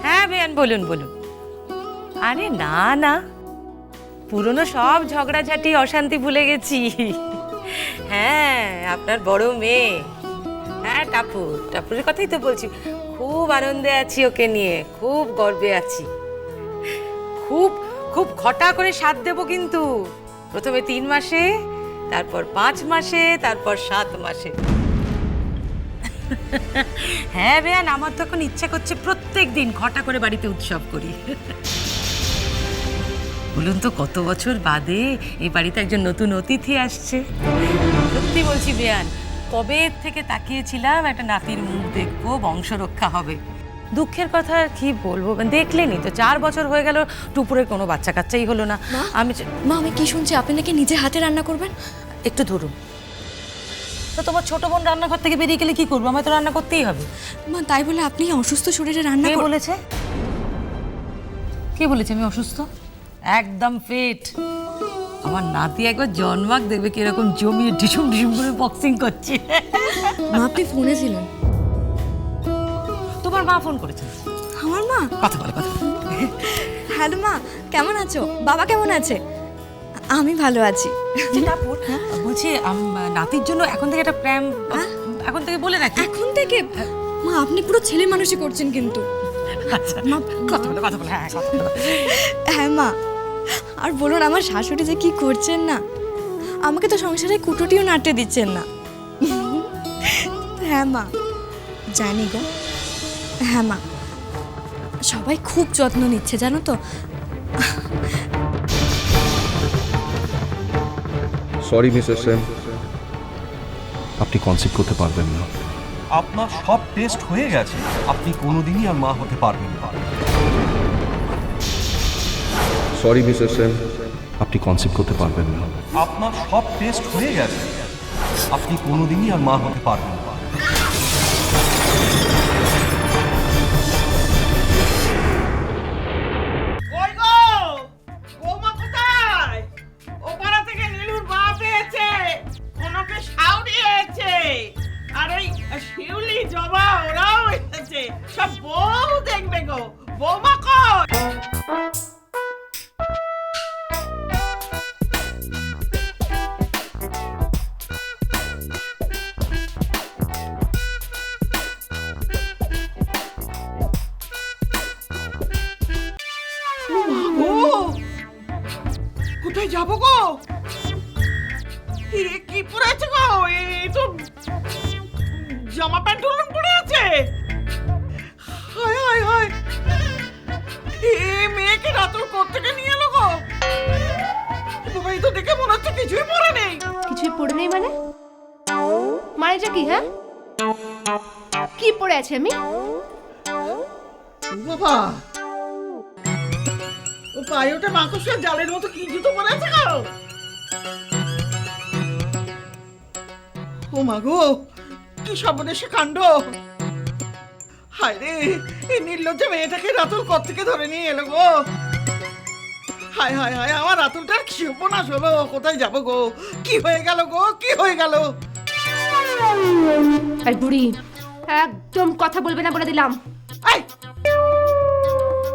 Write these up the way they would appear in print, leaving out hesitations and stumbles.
হ্যাঁ বেয়ান, বলুন বলুন। আরে না না, পুরনো সব ঝগড়াঝাটি অশান্তি ভুলে গেছি। হ্যাঁ, আপনার বড় মেয়ে, হ্যাঁ টাপুরের কথাই তো বলছি। খুব আনন্দে আছি ওকে নিয়ে, খুব গর্বে আছি। খুব খুব ঘটা করে সাথ দেবো কিন্তু। প্রথমে 3 মাসে, তারপর 5 মাসে, তারপর 7 মাসে। হ্যাঁ বেয়ান, আমার তখন ইচ্ছা করছে প্রত্যেক দিন ঘটা করে বাড়িতে উৎসব করি। বলুন তো, কত বছর বাদে এই বাড়িতে একজন নতুন অতিথি আসছে। সত্যি বলছি বেয়ান, কবে থেকে তাকিয়েছিলাম একটা নাতির মুখ দেখবো, বংশ রক্ষা হবে। দুঃখের কথা আর কি বলবো, দেখলেনি তো 4 বছর হয়ে গেল টুপুরের কোনো বাচ্চা কাচ্চাই হলো না। আমি কি শুনছি আপনি নাকি নিজে হাতে রান্না করবেন? একটু ধরুন তো, তোমার ছোট বোন রান্নাঘর থেকে বেরিয়ে গেলে কি করবো? আমায় তো রান্না করতেই হবে। মা, তাই বলে আপনি অসুস্থ শরীরে রান্না কে বলেছে? কে বলেছে আমি অসুস্থ? একদম ফিট। আমার নাতি একবার জন্মাক, দেখবে কিরকম জমিয়ে ঢিসুম ঢিসুম করে বক্সিং করছে। মা, আপনি ফোনে ছিলেন? তোমার মা ফোন করেছে? আমার মা? কথা বলে কথা। হ্যালো মা, কেমন আছো? বাবা কেমন আছে? আমি ভালো আছি। টাপুর, বলছি নাতির জন্য এখন থেকে একটা প্ল্যান, এখন থেকে বলে রাখি। এখন থেকে? মা, আপনি পুরো ছেলে মানুষই করছেন কিন্তু। আচ্ছা মা, কথা বলে কথা বলে। হ্যাঁ কথা বলে। হ্যাঁ মা, আর বলুন আমার শাশুড়ি যে কি করছেন না, আমাকে তো সংসারে কুটোটিও নাড়তে দিচ্ছেন না। হ্যাঁ মা, জানি গো। হ্যাঁ মা, সবাই খুব যত্ন নিচ্ছে জানো তো। সরি মিসেস সেন, আপনি কনসিভ করতে পারবেন না। আপনার সব টেস্ট হয়ে গেছে, আপনি কোনোদিনই আর মা হতে পারবেন না। সরি মিসেস সেন, আপনি কনসিভ করতে পারবেন না। আপনার সব টেস্ট হয়ে গেছে, আপনি কোনোদিনই আর মা হতে পারবেন না। জবা ওরাও এসেছে, সব বউ দেখবে গো। বৌমা কই? কোথায় যাবো গো? কি পরে আছে গো? এই তো জামা প্যান্ট পরে আছে। হায় হায় হায়, মেয়েকে রাতুর কোত্থেকে নিয়ে এলো গো? বাবা, এই তো দেখে মনে হচ্ছে কিছুই পরে নেই। কিছুই পড়ে নেই মানে? মানেটা কি? হ্যাঁ, কি পড়ে আছে আমি? বাবা, ও পায়ে ওটা মাকড়সার জালের মতো কি জুতো পরে আছে গো? ও মা গো, কি সর্বনেশে কাণ্ড! হায় রে, এই নির্লজ্জ মেয়েটাকে রাতুল কোত্থেকে ধরে নিয়ে এলো গো? হায় হায় হায়, আমার রাতুলটার কি উপনাশ হলো! কোথায় যাবো গো? কি হয়ে গেল গো? কি হয়ে গেল? এই বুড়ি, একদম কথা বলবে না বলে দিলাম। এই,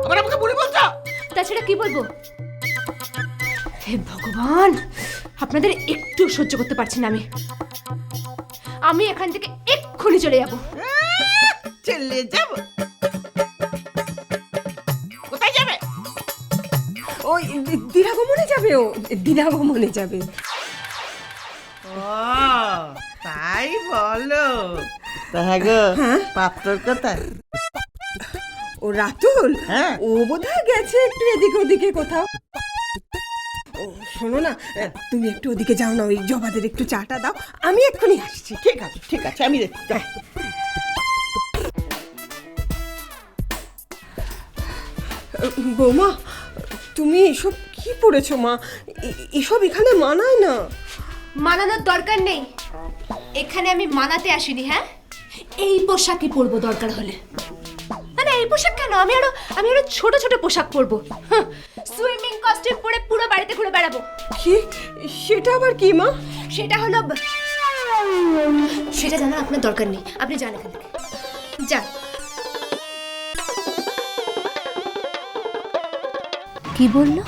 আবার আমাকে বুড়ি বলছো? তাছাড়া কি বলবো? হে ভগবান, আপনাদের একটু সহ্য করতে পারছি না আমি এখান থেকে এক্ষুনি চলে যাবো। চলে যাব? কোথায় যাবে? ওই দিনাগমনে যাবে। ও দিনাগমনে যাবে। ও তাই বলো? তাই গো, পাত্রর কোথায়? ও রাতুল, হ্যাঁ। ও বোধহয় গেছে একটু এদিকে ওদিকে কোথাও। ও শোনো না, তুমি একটু ওদিকে যাও না, ওই জবাদের একটু চাটা দাও, আমি এক্ষুনি আসছি। ঠিক আছে ঠিক আছে, আমি যাই। বৌমা, তুমি এসব কি পড়েছো মা? এসব এখানে মানায় না। মানানোর দরকার নেই, এখানে আমি মানাতে আসিনি। হ্যাঁ, এই পোশাকই পরবো দরকার হলে। মানে এই পোশাক কেন, আমি আরো ছোট ছোট পোশাক পরবো। সুইমিং কস্টিউম পরে পুরো বাড়িতে ঘুরে বেড়াবো। কি? সেটা আবার কি মা? সেটা হলো, সেটা জানার আপনার দরকার নেই, আপনি যান এখান থেকে, যান। কি বললো?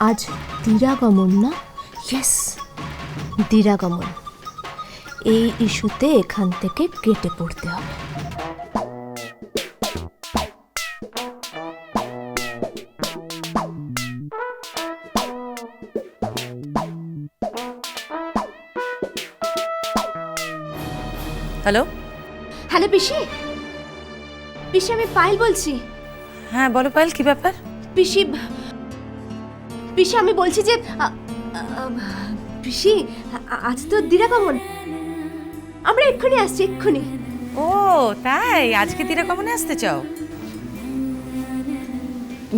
আজ দিরাগমন না? ইয়েস, দিরাগমন। এই ইস্যুতে এখান থেকে কেটে পড়তে হবে। হ্যালো, হ্যালো পিসি, পিসি আমি পায়েল বলছি। হ্যাঁ বলো পায়েল, কি ব্যাপার? পিসি, পিসি আমি বলছি যে পিসি আজ তো দিরাগমন, আমরা এক্ষুনি আসছি, এক্ষুনি। ও তাই, আজকে দিরাগমনে আসতে চাও?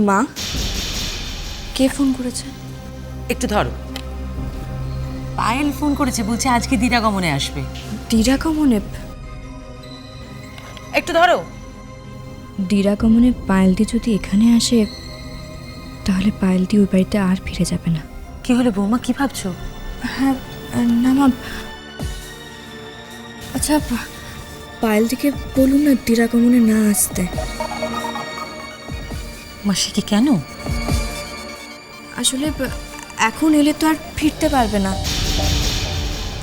মা, কে ফোন করেছে? একটু ধরো। পায়েল ফোন করেছে, বলছে আজকে দিরাগমনে আসবে। দিরাগমনে? একটু ধরো। দিরাগমনে পায়েলদি যদি এখানে আসে তাহলে পায়েলদি ওই বাড়িতে আর ফিরে যাবে না। কি হলো বৌমা, কি ভাবছো? হ্যাঁ, না মা, আচ্ছা পায়েলদিকে বলুন না দিরাগমনে না আসতে। মাসি কি কেন? আসলে এখন এলে তো আর ফিরতে পারবে না,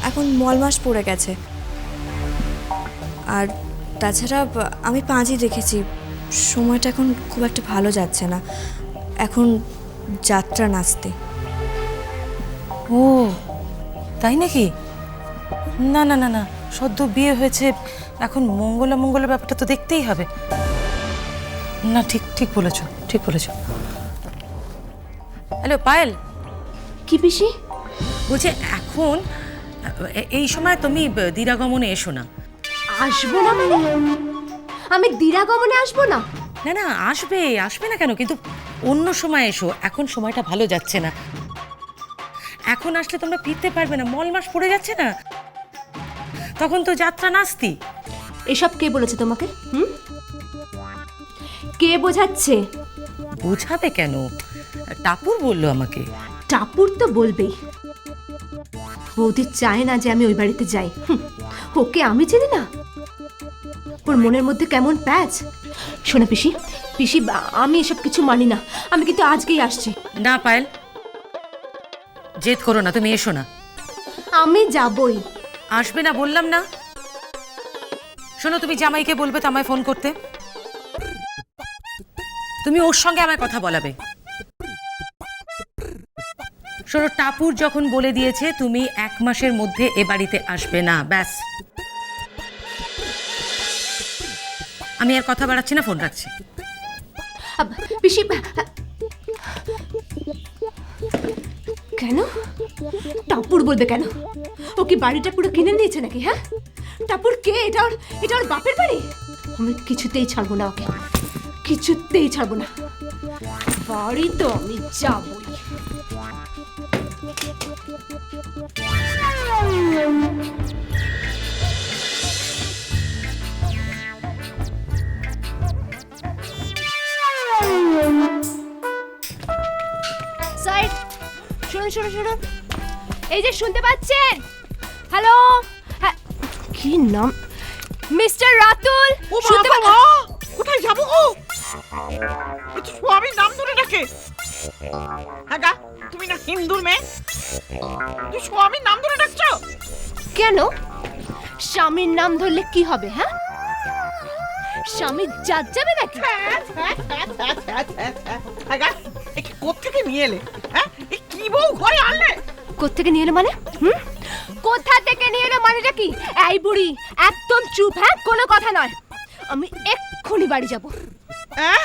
এখন মলমাস পড়ে গেছে। আর তাছাড়া আমি পাঁচই দেখেছি, সময়টা এখন খুব একটা ভালো যাচ্ছে না, এখন যাত্রা নাচতে। ও তাই নাকি? না না না না, সদ্য বিয়ে হয়েছে, এখন মঙ্গলের ব্যাপারটা তো দেখতেই হবে। না ঠিক ঠিক বলেছো, ঠিক বলেছো। হ্যালো পায়েল, কি পিসি? বলছে এখন এই সময় তুমি দিরাগমনে এসো না। আসবো না মানে? আমি দিরাগমনে আসবো না? না না, আসবে, আসবে না কেন, কিন্তু অন্য সময় এসো, এখন সময়টা ভালো যাচ্ছে না। এখন আসলে তোমরা ফিরতে পারবে না, মল মাস পড়ে যাচ্ছে না, তখন তো যাত্রা নাস্তি। এসব কে বলেছে তোমাকে? কে বোঝাচ্ছে? বোঝাবে কেন, টাপুর বললো আমাকে। টাপুর তো বলবেই, বৌদি চায় না যে আমি ওই বাড়িতে যাই। ওকে আমি চিনি না, ওর মনের মধ্যে কেমন প্যাচ। শোনো পিসি, পিসি আমি এসব কিছু মানি না, আমি কিন্তু আজকেই আসছি। না পায়েল, জেদ করো না, তুমি এসো না। আমি যাবই। আসবে না বললাম না। শোনো, তুমি জামাইকে বলবে তো আমায় ফোন করতে, তুমি ওর সঙ্গে আমায় কথা বলাবে। শোনো, টাপুর যখন বলে দিয়েছে তুমি 1 মাসের মধ্যে এ বাড়িতে আসবে না, ব্যাস। আমি আর কথা বাড়াচ্ছি না, ফোন রাখছি। পিসি কেন টাপুর বলবে কেন? ও কি বাড়িটা পুরো কিনে নিয়েছে নাকি? হ্যাঁ, টাপুর কে? এটা ওর বাপের বাড়ি। আমি কিছুতেই ছাড়বো না ওকে, কিছুতেই ছাড়বো না। বাড়ি তো আমি যাবই। সাইড, শুনুন শুনুন শুনুন, এই যে শুনতে পাচ্ছেন? হ্যালো, হ্যাঁ, কি নাম? মিস্টার রাতুল। শুনতে কোথায় যাবো গো? স্বামীর নাম ধরে ডাকে। হ্যাঁ গা, তুমি না হিন্দুর মেয়ে, তুই স্বামীর নাম ধরে ডাকছো কেন? স্বামীর নাম ধরলে কি হবে? হ্যাঁ, স্বামী জাত যাবে নাকি? হ্যাঁ গা, কোত্থেকে নিয়ে এলে? হ্যাঁ, কি বউ ঘরে আনলে? কোত্থেকে নিয়ে এলো মানে? কোথা থেকে নিয়ে এলো মানেটা কি? এই বুড়ি একদম চুপ, হ্যাঁ, কোনো কথা নয়। আমি এক্ষুনি বাড়ি যাব। হ্যাঁ